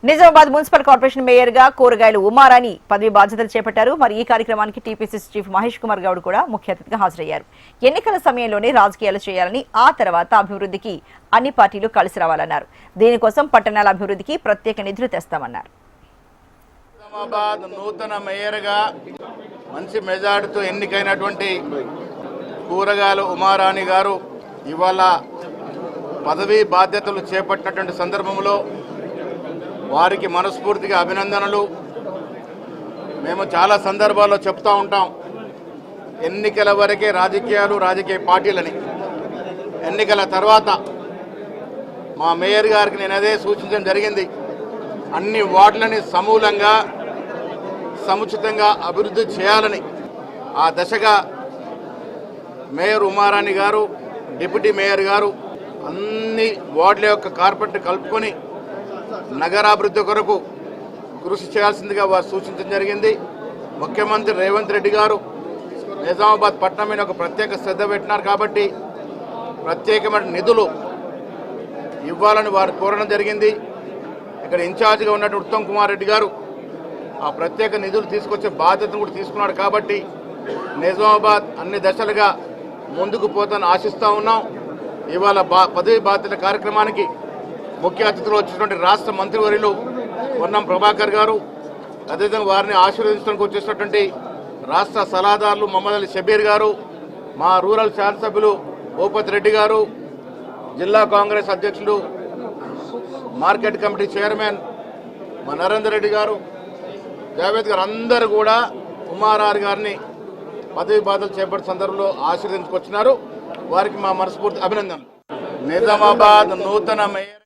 Nizamabad municipal corporation mayor గా కూరగాయలు ఉమారాణి పదవి బాధ్యతలు చేపట్టారు. మరి ఈ కార్యక్రమానికి టీపీసీసీ చీఫ్ మహేష్ కుమార్ గౌడ్ కూడా ముఖ్య అతిథిగా హాజరయ్యారు. ఎన్నికల సమయంలోనే రాజకీయాలు చేయాలని, ఆ తర్వాత అభివృద్ధికి అన్ని పార్టీలు కలిసి రావాలన్నారు. దీనికోసం పట్టణాల అభివృద్ధికి ప్రత్యేక నిధులు తెస్తామన్నారు. నిజామాబాద్ నూతన మేయర్ గా మంచి మెజార్టీతో ఎన్నికైనటువంటి కూరగాయలు ఉమారాణి గారు ఇవాళ పదవీ బాధ్యతలు చేపట్టినటువంటి సందర్భంలో వారికి మనస్ఫూర్తిగా అభినందనలు. మేము చాలా సందర్భాల్లో చెప్తూ ఉంటాం, ఎన్నికల వరకే రాజకీయాలు, రాజకీయ పార్టీలని. ఎన్నికల తర్వాత మా మేయర్ గారికి నేను అదే సూచించడం జరిగింది. అన్ని వార్డులని సమూలంగా సముచితంగా అభివృద్ధి చేయాలని. ఆ దశగా మేయర్ ఉమారాణి గారు, డిప్యూటీ మేయర్ గారు అన్ని వార్డుల యొక్క కార్పొరేట్ కలుపుకొని నగరాభివృద్ధి కొరకు కృషి చేయాల్సిందిగా వారు సూచించడం జరిగింది. ముఖ్యమంత్రి రేవంత్ రెడ్డి గారు నిజామాబాద్ పట్టణం మీద ఒక ప్రత్యేక శ్రద్ధ పెట్టినారు కాబట్టి ప్రత్యేకమైన నిధులు ఇవ్వాలని వారు కోరడం జరిగింది. ఇక్కడ ఇన్ఛార్జిగా ఉన్నటువంటి ఉత్తమ్ కుమార్ రెడ్డి గారు ఆ ప్రత్యేక నిధులు తీసుకొచ్చే బాధ్యతను కూడా తీసుకున్నాడు కాబట్టి నిజామాబాద్ అన్ని దశలుగా ముందుకు పోతానని ఆశిస్తూ ఉన్నాం. ఇవాళ పదవి బాధ్యతల కార్యక్రమానికి ముఖ్య అతిథులు వచ్చినటువంటి రాష్ట్ర మంత్రివర్యులు పొన్నం ప్రభాకర్ గారు, అదేవిధంగా వారిని ఆశీర్వదించడానికి వచ్చేసినటువంటి రాష్ట్ర సలహాదారులు మహమ్మద్ అలీ షబీర్ గారు, మా రూరల్ శాసనసభ్యులు భూపతి రెడ్డి గారు, జిల్లా కాంగ్రెస్ అధ్యక్షులు, మార్కెట్ కమిటీ చైర్మన్ మా నరేందర్ రెడ్డి గారు, జావేద్ గారు అందరూ కూడా ఉమారాణి గారిని పదవి బాధ్యతలు చేపట్టిన సందర్భంలో ఆశీర్వదించుకొచ్చినారు. వారికి మా మనస్ఫూర్తి అభినందనలు. నిజామాబాద్ నూతన మేయర్